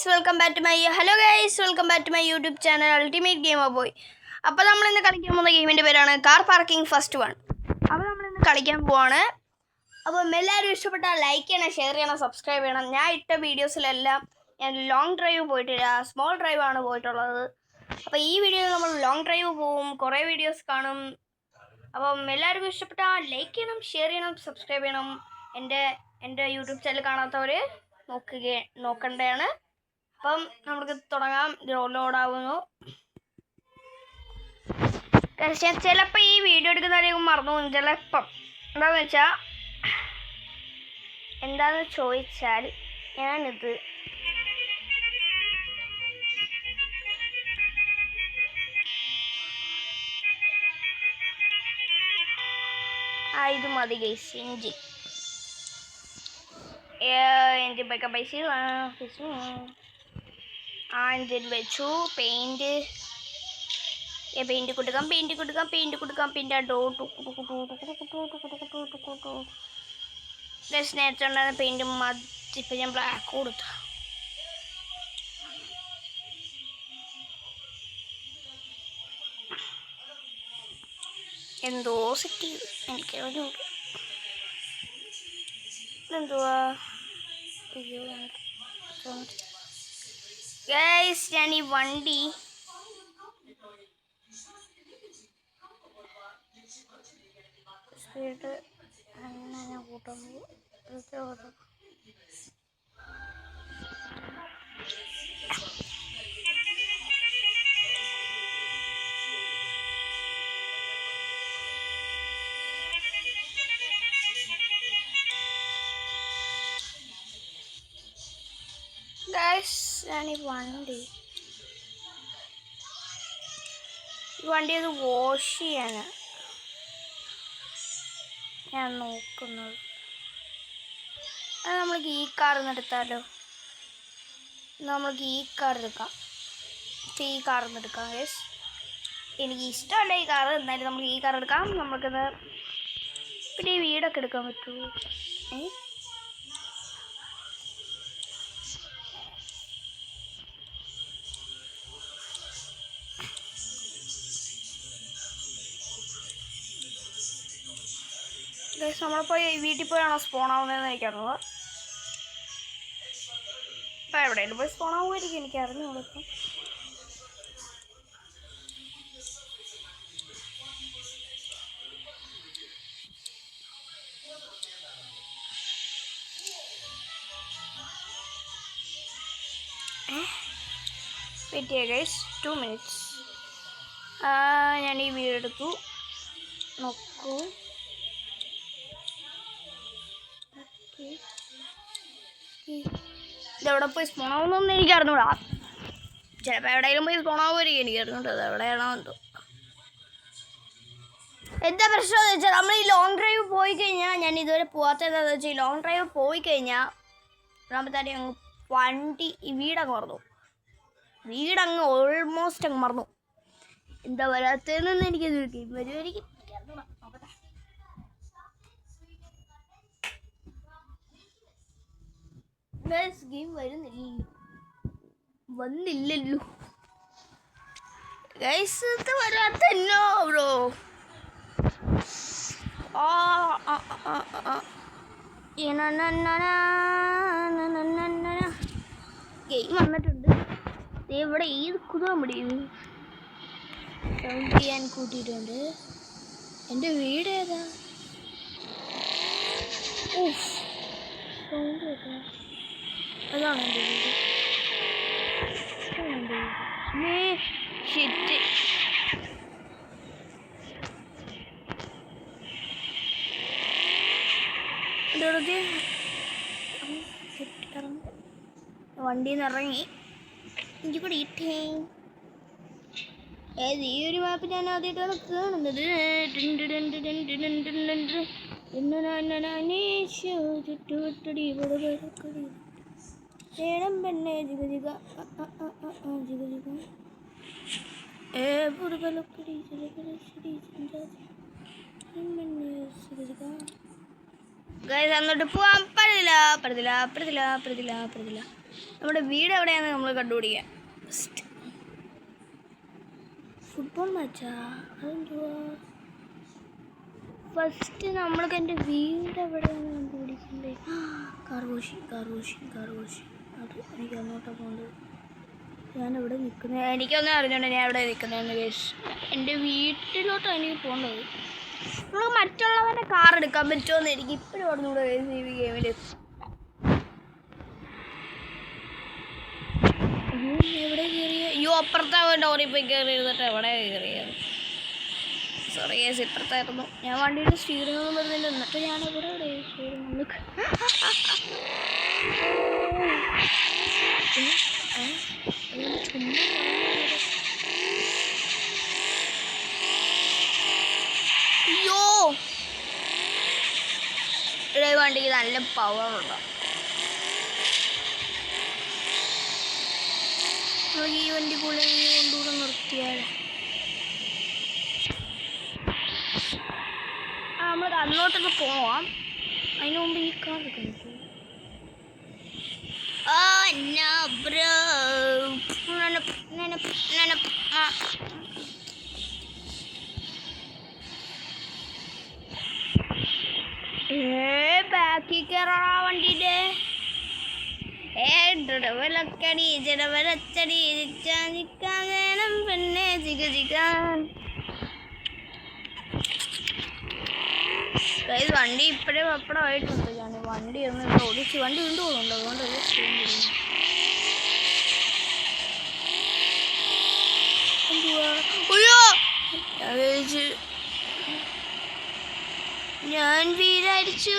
Welcome back to my YouTube channel ultimate gamer boy. അപ്പോൾ നമ്മളിന്ന് കളിക്കാൻ പോകുന്ന ഗെയിമിൻ്റെ പേരാണ് കാർ പാർക്കിംഗ് ഫസ്റ്റ് വൺ. അപ്പോൾ നമ്മളിന്ന് കളിക്കാൻ പോവാണ്. അപ്പം എല്ലാവരും ഇഷ്ടപ്പെട്ടാൽ ലൈക്ക് ചെയ്യണം, ഷെയർ ചെയ്യണം, സബ്സ്ക്രൈബ് ചെയ്യണം. ഞാൻ ഇട്ട വീഡിയോസിലെല്ലാം ഞാൻ ലോങ് ഡ്രൈവ് പോയിട്ടില്ല, സ്മോൾ ഡ്രൈവാണ് പോയിട്ടുള്ളത്. അപ്പോൾ ഈ വീഡിയോയിൽ നമ്മൾ ലോങ് ഡ്രൈവ് പോവും, കുറേ വീഡിയോസ് കാണും. അപ്പം എല്ലാവർക്കും ഇഷ്ടപ്പെട്ടാൽ ലൈക്ക് ചെയ്യണം, ഷെയർ ചെയ്യണം, സബ്സ്ക്രൈബ് ചെയ്യണം. എൻ്റെ യൂട്യൂബ് ചാനൽ കാണാത്തവർ നോക്കേണ്ടതാണ്. അപ്പം നമുക്ക് തുടങ്ങാം. ലോഡാവുന്നു. ചിലപ്പോൾ ഈ വീഡിയോ എടുക്കുന്നവരെയും മറന്നു പോകും. ചിലപ്പം എന്താണെന്ന് ചോദിച്ചാൽ ഞാനിത് ഇത് മതി ഗൈസ്. എൻജിൻ ബൈക്ക് പൈസ എൻജിൻ വെച്ചു. പെയിൻറ്റ് കൊടുക്കാം. പിന്നെ നേരത്തെ ഉണ്ടായിരുന്ന പെയിൻറ്റ് മതിപ്പോൾ ഞാൻ ബ്ലാക്ക് കൊടുത്തു. എന്തോ സെറ്റ് ചെയ്തു, എനിക്ക് അറിഞ്ഞൂടു എന്തുവാ. ഗൈസ്, ഞാൻ ഈ വണ്ടി സ്പീഡ് അങ്ങനെ കൂട്ടുന്നു. ഗൈസ്, ഞാൻ ഈ വണ്ടി അത് വാഷ് ചെയ്യാനാണ് ഞാൻ നോക്കുന്നത്. അത് നമ്മൾക്ക് ഈ കാറിന്ന് എടുത്താലോ? നമ്മൾക്ക് ഈ കാർ എടുക്കാം. ഈ കാറിന്ന് എടുക്കാം ഗൈസ്. എനിക്ക് ഇഷ്ടമല്ല ഈ കാറ്, എന്നാലും നമുക്ക് ഈ കാർ എടുക്കാം. നമുക്കത് പിന്നെ ഈ വീടൊക്കെ എടുക്കാൻ പറ്റുമോ? ഗൈസ്, നമ്മളിപ്പോൾ വീട്ടിൽ പോയാണോ സ്പോൺ ആവുന്നതെന്ന് എനിക്കറിഞ്ഞത്. ഇപ്പം എവിടെയെങ്കിലും പോയി സ്പോൺ ആവുമായിരിക്കും, എനിക്ക് അറിഞ്ഞോളൂ. ഇപ്പം വെയിറ്റ് ചെയ്യുക ഗൈസ്, 2 minutes. ഞാൻ ഈ വീടെടുത്തു. നോക്കൂ, ഇതെവിടെ പോയി സ്പോൺ ആവുന്നൊന്നും എനിക്ക് അറിഞ്ഞൂടാ. ചിലപ്പോൾ എവിടെയെങ്കിലും പോയി സ്പോൺ ആവുമായിരിക്കും, എനിക്ക് അറിഞ്ഞൂടാ. അത് എവിടെയാണോ എന്തോ. എന്താ പ്രശ്നം എന്ന് വെച്ചാൽ നമ്മൾ ഈ ലോങ് ഡ്രൈവ് പോയി കഴിഞ്ഞാൽ, ഞാൻ ഇതുവരെ പോകാത്ത എന്താണെന്ന് വെച്ചാൽ, ഈ ലോങ് ഡ്രൈവ് പോയി കഴിഞ്ഞാൽ രണ്ടാമത്തെ അങ്ങ് വണ്ടി ഈ വീടങ്ങ് ഓൾമോസ്റ്റ് അങ്ങ് മറന്നു. എന്താ വരാത്തതെന്ന് എനിക്ക് വരുമായിരിക്കും. ഗെയിം വന്നില്ലല്ലോ ഗൈസ്, ഇത് വരാത്തല്ലോ ബ്രോ. ഗെയിം വന്നിട്ടുണ്ട്. ഇവിടെ ഈ കുതാൻ മുടിയും സൗണ്ട് ചെയ്യാൻ കൂട്ടിയിട്ടുണ്ട്. എൻ്റെ വീട് ഏതാ? സൗണ്ട് കേൾക്കാം. അതാണ് എൻ്റെ വീട്. വണ്ടിയിൽ നിന്ന് ഇറങ്ങി എനിക്ക് കൂടി ഇട്ടേ. ഈ ഒരു മാപ്പ് ഞാൻ ആദ്യമായിട്ടാണ് കാണുന്നത്. പെണ്ണെ ജിഗ ജിഗ ജിഗ ജിഗ എന്നിട്ട് പോവാൻ പറ്റില്ല. നമ്മുടെ വീട് എവിടെയാണെന്ന് നമ്മൾ കണ്ടുപിടിക്കാം. ഫുട്ബോൾ മാച്ചാ അതെന്തുവാ? ഫസ്റ്റ് നമ്മൾക്ക് എൻ്റെ വീട് എവിടെയാണെന്ന് കണ്ടുപിടിക്കണ്ടേ? കാർഗോഷി അത് എനിക്ക് അങ്ങോട്ടാണ് പോകേണ്ടത്. ഞാനിവിടെ നിൽക്കുന്നത് എനിക്കൊന്നും അറിഞ്ഞോണ്ട് ഞാൻ എവിടെ നിൽക്കുന്നതെന്ന് കേസ്. എൻ്റെ വീട്ടിലോട്ടാണ് എനിക്ക് പോകേണ്ടത്. നമുക്ക് മറ്റുള്ളവരുടെ കാർ എടുക്കാൻ പറ്റുമോയെന്ന് എനിക്ക് ഇപ്പോഴും പറഞ്ഞുകൂടെ ഈ ഗെയിമിൽ. എവിടെ കയറിയ? അപ്പുറത്തെ ഡോറിൽ പോയി കയറി ഇരുന്നിട്ട് എവിടെ കയറിയത്? സോറി കേസ്, ഇപ്പുറത്തായിരുന്നു. ഞാൻ വണ്ടിയുടെ സ്റ്റീറിംഗ് ഒന്നും വരുന്നില്ല. എന്നിട്ട് ഞാൻ എവിടെ സ്റ്റീറിംഗ് അയ്യോ, ഇവിടെ വണ്ടിക്ക് നല്ല പവറുണ്ടോ? ഈ വണ്ടി പുള്ളി കൊണ്ടുകൂടെ നിർത്തിയാൽ നമ്മൾ അങ്ങോട്ടൊക്കെ പോവാം. അതിന് മുമ്പ് ഈ കാർ എടുക്കണം. ബാക്കി കയറാ വണ്ടിയുടെ വിലക്കടി ജടവലച്ചടി വേണം പിന്നെ ചികിക്കാൻ. വണ്ടി ഇപ്പോഴേ പപ്പടമായിട്ടുണ്ട്. ഞാൻ വണ്ടി ഒന്ന് ഓടിച്ച് വണ്ടി കൊണ്ട് പോകുന്നുണ്ട്. അതുകൊണ്ട് ഞാൻ വിചാരിച്ചു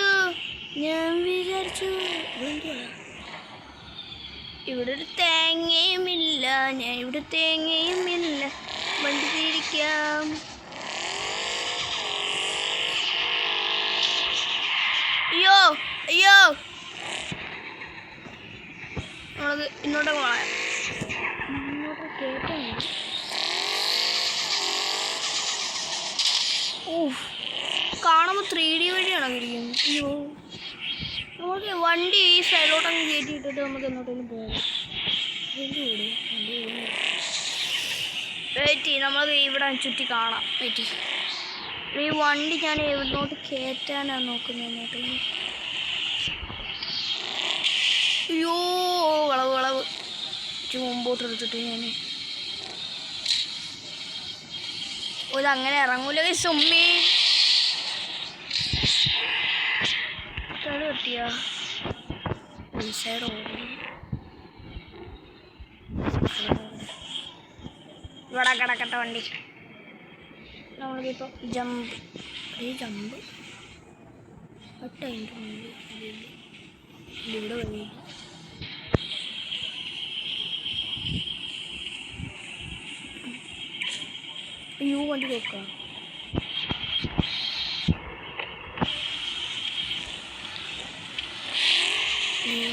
ഇവിടെ ഒരു തേങ്ങയുമില്ല. വണ്ടി തിരിക്കാം. അയ്യോ നമ്മളത് ഇങ്ങോട്ട് പോകാം. കാണുമ്പോൾ 3D വഴിയാണ് ഇരിക്കുന്നത്. അയ്യോ, നമുക്ക് വണ്ടി ഈ സൈഡിലോട്ടങ്ങ് കയറ്റിയിട്ടിട്ട് നമുക്ക് എങ്ങോട്ടേലും പോകാം. വെയിറ്റ്, നമ്മൾ ഇവിടെ ചുറ്റി കാണാം. വെയിറ്റ്, ഈ വണ്ടി ഞാൻ എവിടോട്ട് കയറ്റാനാണ് നോക്കുന്നത്. എങ്ങോട്ടേലും. അയ്യോ, വളവ് മുമ്പോട്ട് എടുത്തിട്ട് ഞാൻ അങ്ങനെ ഇറങ്ങൂല. സുമ്മി കളി കിട്ടിയാ സൈഡ് ഇവിടെ കിടക്കട്ടെ വണ്ടി. നമ്മളിപ്പോൾ ജമ്പ് ഒട്ടതിൻ്റെ മുന്നിൽ ഇവിടെ വഴി. അയ്യോ, വണ്ടി നോക്കാം.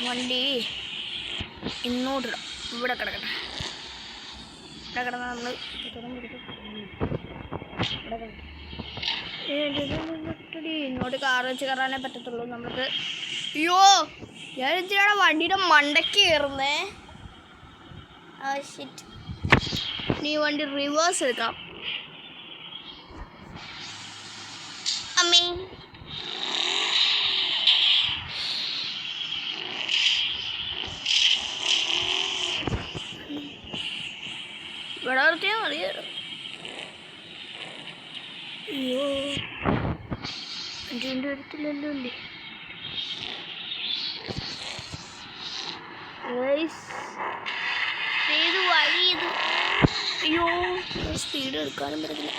വണ്ടി ഇങ്ങോട്ടിടാം. ഇവിടെ കിടക്കട്ടെ. ഇവിടെ കിടന്ന നമ്മൾ ഇങ്ങോട്ട് കാർ വെച്ച് കയറാനേ പറ്റത്തുള്ളൂ നമുക്ക്. അയ്യോ, ഞാൻ ഇച്ചിരിയുടെ വണ്ടിയുടെ മണ്ടയ്ക്ക് കയറുന്നേ. ഷിറ്റ്, നീ വണ്ടി റിവേഴ്സ് എടുക്കാം. അമ്മേ, ഇവിടെ നിർത്തിയാൽ മതിയായിരുന്നു. അയ്യോ, എൻ്റെ അടുത്തില്ലല്ലോ അല്ലേ. ഏത് വഴി ഇത്? അയ്യോ, സ്പീഡ് എടുക്കാനും പറ്റില്ല.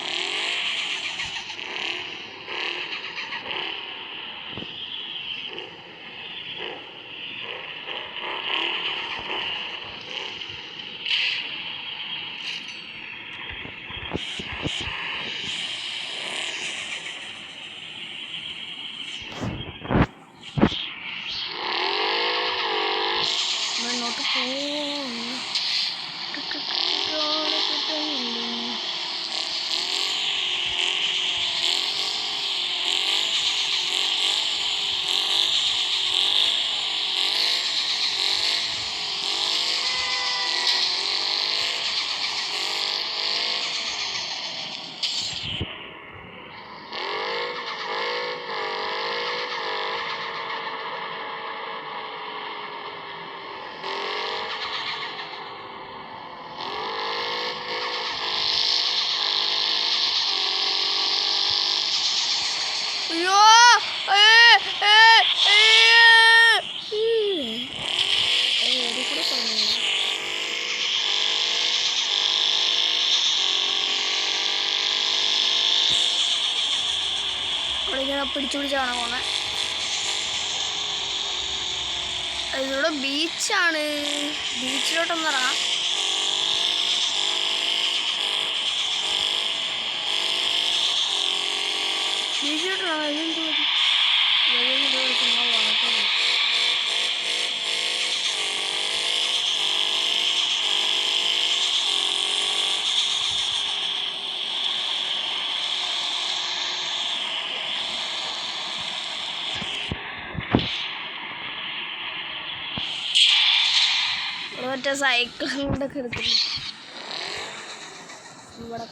പിടിച്ചു പിടിച്ചാണ് പോണേ. ഇതിലൂടെ ബീച്ചാണ്, ബീച്ചിലോട്ടൊന്ന് ഇറങ്ങാം. ബീച്ചിലോട്ടിറങ്ങാം. ഇതെന്ത് മറ്റേ സൈക്കിൾ കൊണ്ടൊക്കെ എടുത്തില്ല. ഇവിടെ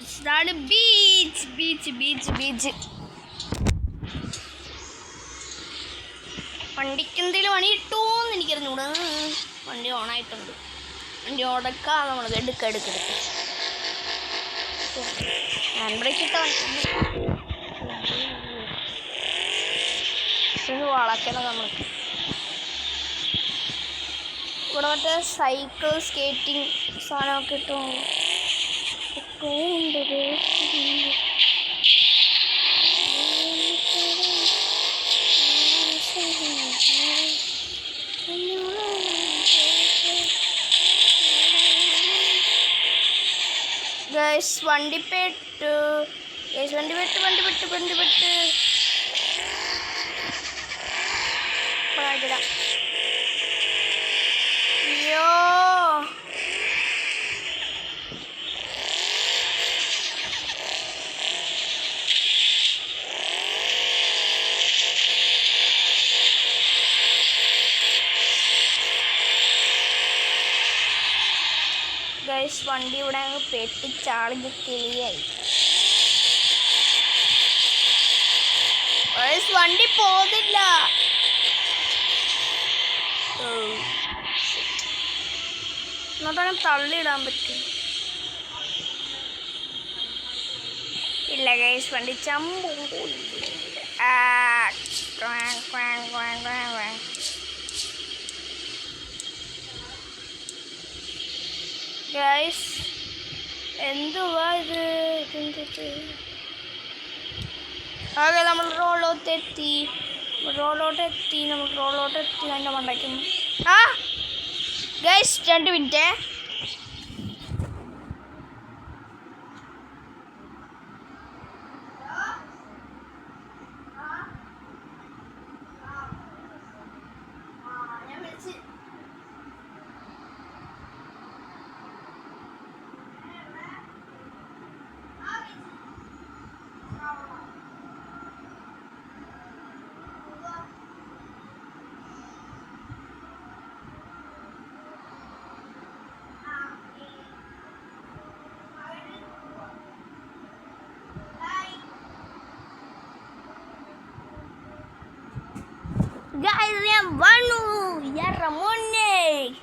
ഇതാണ് ബീച്ച്. Beach beach beach. വണ്ടിക്ക് എന്തെങ്കിലും പണി കിട്ടുമോന്ന് എനിക്കറിഞ്ഞൂടാ. വണ്ടി ഓണായിട്ടുണ്ട്. വണ്ടി ഓടക്കാം. നമ്മൾ എടുക്ക ഹാൻഡ് ബ്രേക്ക് ഇട്ട വളക്കണം നമ്മൾ. ഇവിടെ മറ്റേ സൈക്കിൾ സ്കേറ്റിംഗ് സാധനമൊക്കെ ഇട്ടും ഗൈസ് വണ്ടി പെട്ടു. അയ്യോ ഗൈസ് വണ്ടി ഇവിടെ അങ്ങ് പെട്ടിച്ചാളിഞ്ഞ് കിളിയായി. ഗൈസ് വണ്ടി പോകുന്നില്ല. എന്നിട്ടങ്ങനെ തള്ളിയിടാൻ പറ്റും. ഇല്ല ഗൈസ് വണ്ടി ചമ്പും പോയി. ഗൈസ് എന്തുവാ ഇത്? ആകെ നമ്മൾ റോളോട്ടെത്തി. അതിൻ്റെ മണ്ടയ്ക്കും. ആ guys 2 minute. Guys, yang baru ya Ramone.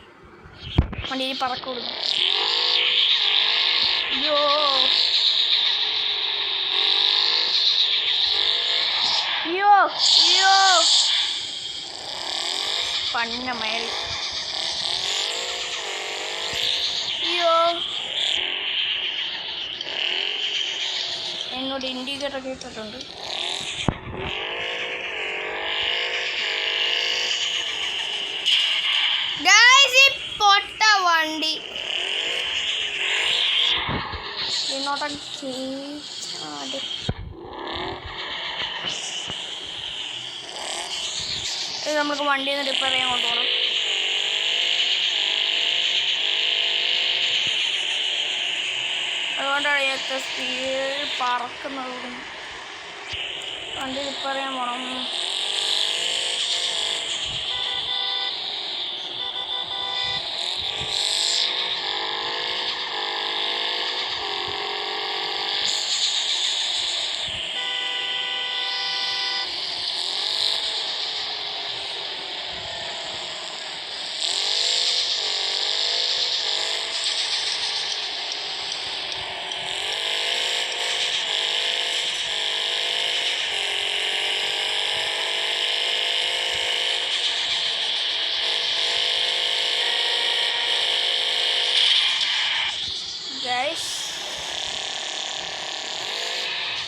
Mandiri parkour. Yo. Panna mail. Yo. എന്നോട് ഇൻഡിക്കേറ്റർ കേട്ടിട്ടുണ്ട്. പൊട്ട വണ്ടി നമുക്ക് വണ്ടിയിൽ നിന്ന് റിപ്പയർ ചെയ്യാൻ കൊണ്ടുപോകണം. അതുകൊണ്ടാണ് ഏറ്റവും സ്പീഡിൽ പറക്കുന്നത്. വണ്ടി റിപ്പയർ ചെയ്യാൻ പോകണം.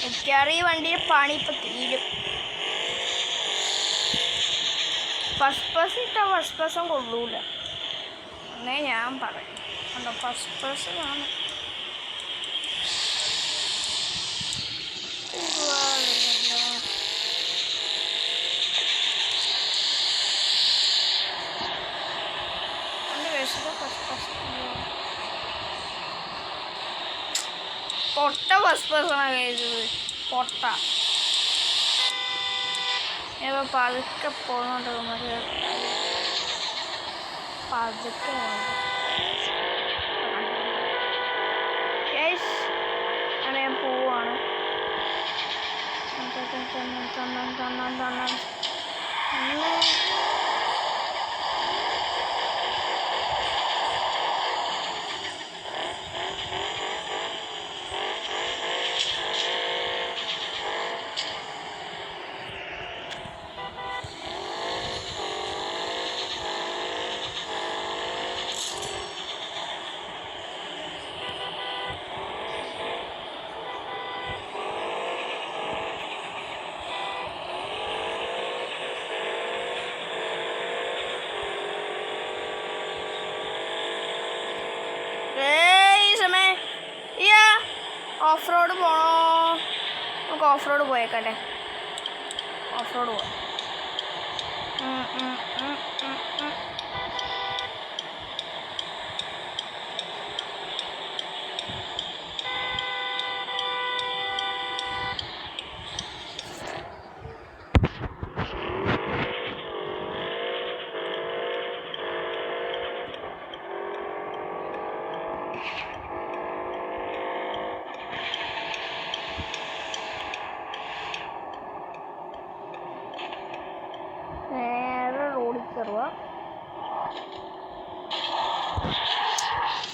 മിക്കവാറും ഈ വണ്ടിയുടെ പണി ഇപ്പം തീരും. ഫസ്റ്റ് പേഴ്സൺ ഇട്ടാൽ ഫസ്റ്റ് പേഴ്സൺ കൊള്ളൂല എന്നേ ഞാൻ പറയും. കണ്ടോ ഫസ്റ്റ് പേഴ്സൺ ആണ്. പൊട്ട ഫസ്റ്റ് പേഴ്സണാണ് കഴിച്ചത്. പൊട്ട ഇപ്പം പതുക്കെ പോകുന്നുണ്ട്. പതുക്കെ അങ്ങനെ ഞാൻ പോവാണ്. ഓഫ് റോഡ് പോണോ? നമുക്ക് ഓഫ് റോഡ് പോയേക്കട്ടെ. ഓഫ് റോഡ് പോവാം.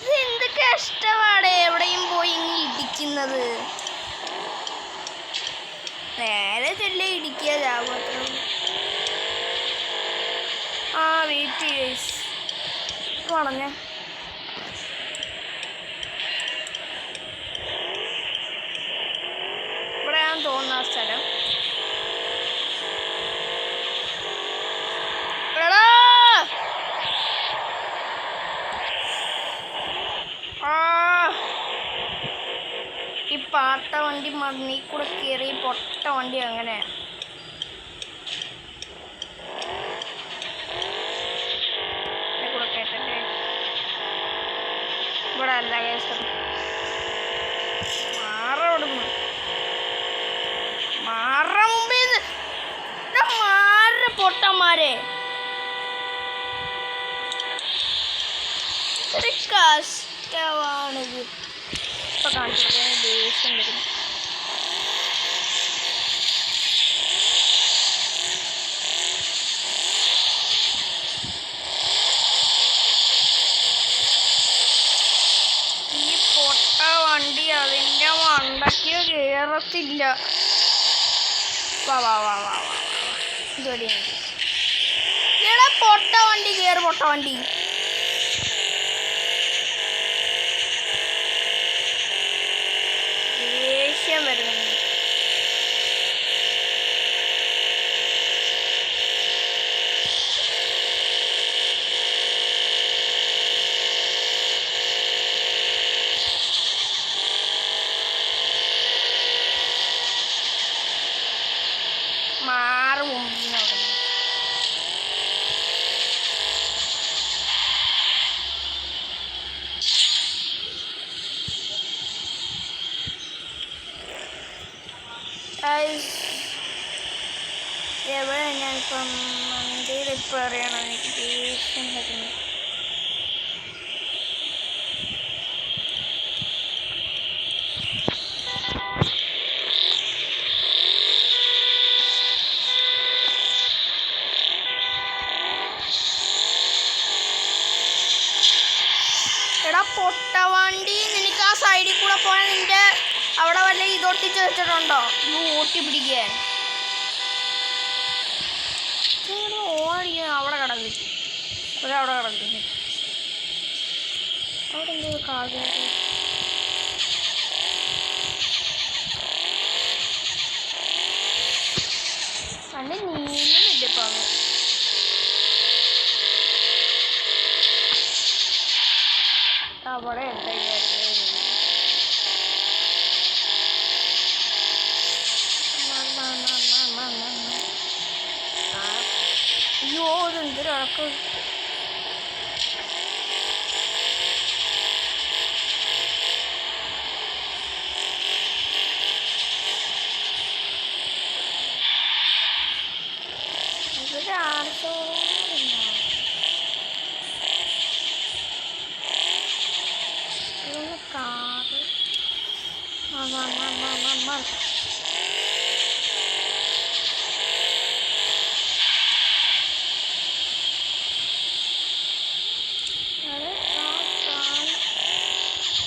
ഇതെന്ത് കഷ്ടമാണ് എവിടെയും പോയി ഇങ്ങനെ ഇടിക്കുന്നത്. നേരെ ചെല്ലേ ഇടിക്കുക ജാപത്രം. വെയിറ്റ് പറഞ്ഞ ഇവിടെയാണെന്ന് തോന്നുന്ന ആ സ്ഥലം. ഈ പാട്ട വണ്ടി മണ്ണി കൂടെ കയറി പൊട്ട വണ്ടി അങ്ങനെ കൂടെ കേട്ടേ. ഇവിടെ അല്ല കേസ് മാറവിടുന്നു. മാറ മുമ്പേന്ന് മാറ പൊട്ടന്മാരെ. ഒരു കഷ്ടമാണിത്. ഇപ്പം കാണിച്ചിട്ട് ദേഷ്യം വരും. ഈ പൊട്ട വണ്ടി അതിൻ്റെ മണ്ടയ്ക്ക് കയറത്തില്ല. വാ വാ വാ വാ വാ ഇതോടെ ഇവിടെ പൊട്ട വണ്ടി കയറി. പൊട്ട വണ്ടി ദേഷ്യം വരുന്നുണ്ട്. മാറ് മുമ്പിനോട് എവിടെ ഞാനിപ്പം വണ്ടി റിപ്പയർ ചെയ്യണം. എനിക്ക് ദേഷ്യം വരുന്നു. എടാ പൊട്ട വണ്ടി, നിനക്ക് ആ സൈഡിൽ കൂടെ പോയാൽ നിന്റെ അവിടെ വല്ല ഇതൊട്ടിച്ച് വെച്ചിട്ടുണ്ടോ? ഓട്ടി പിടിക്കാൻ ഓടിക്കാൻ അവിടെ കിടക്കും. അവിടെ കിടക്കും. അവിടെ എന്തോ കാര്യം. അയ്യോ ഇതെന്തൊരക്കം. കാറ്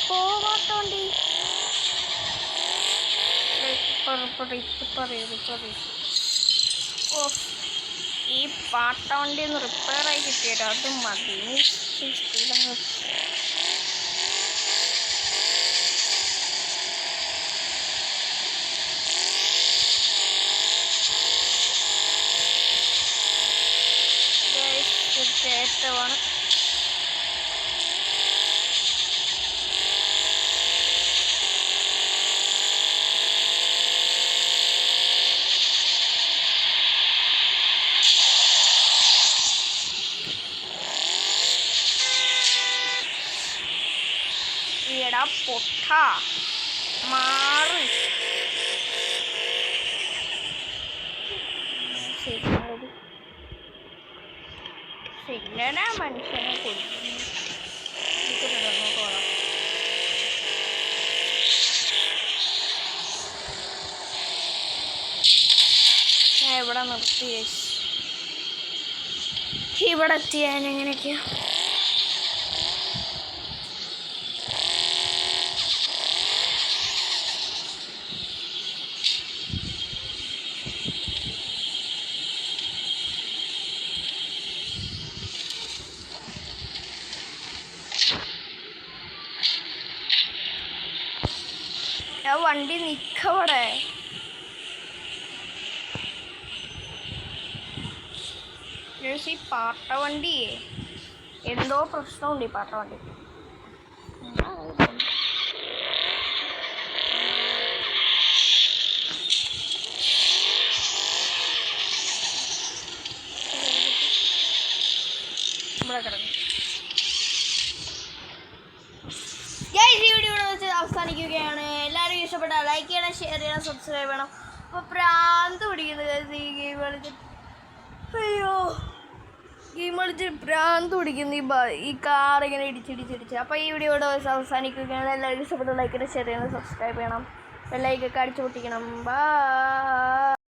പോവാത്തോണ്ടി ഓ ഈ പാട്ട വണ്ടി ഒന്ന് റിപ്പയർ ആയി കിട്ടിയിട്ട് അത് മതി. കയറ്റമാണ്. എടാ പൊട്ട മാറി. ശരിയാ മനുഷ്യനെ കൊടുക്കുന്നു. ഞാൻ ഇവിടെ നിർത്തി. ഇവിടെ എത്തിയാൻ എങ്ങനെയൊക്കെയാ? വണ്ടി നിക്കവിടെ. ഈ പാട്ട വണ്ടിയേ എന്തോ പ്രശ്നമുണ്ട്. ഈ പാട്ട വണ്ടി ഇവിടെ കിടക്കും. ഈ വീഡിയോ ഇവിടെ വെച്ച് അവസാനിക്കുകയാണ്. എല്ലാവരും ഇഷ്ടപ്പെട്ടാൽ ലൈക്ക് ചെയ്യണം, ഷെയർ ചെയ്യണം, സബ്സ്ക്രൈബ് ചെയ്യണം. അപ്പോൾ പ്രാന്ത് പിടിക്കുന്നത് ഈ ഗെയിം കളിച്ചിട്ട്. അയ്യോ ഗെയിം കളിച്ചിട്ട് പ്രാന്ത് പിടിക്കുന്നു ഈ കാർ ഇങ്ങനെ ഇടിച്ചിടിച്ചിടിച്ച്. അപ്പോൾ ഈ വീഡിയോ ഇവിടെ വെച്ച് അവസാനിക്കുകയാണ്. എല്ലാവരും ഇഷ്ടപ്പെട്ടാൽ ലൈക്ക് ചെയ്യണം, ഷെയർ ചെയ്യണം, സബ്സ്ക്രൈബ് ചെയ്യണം, ബെല്ലൈക്കൊക്കെ അടിച്ചു പൊട്ടിക്കണം. ബൈ.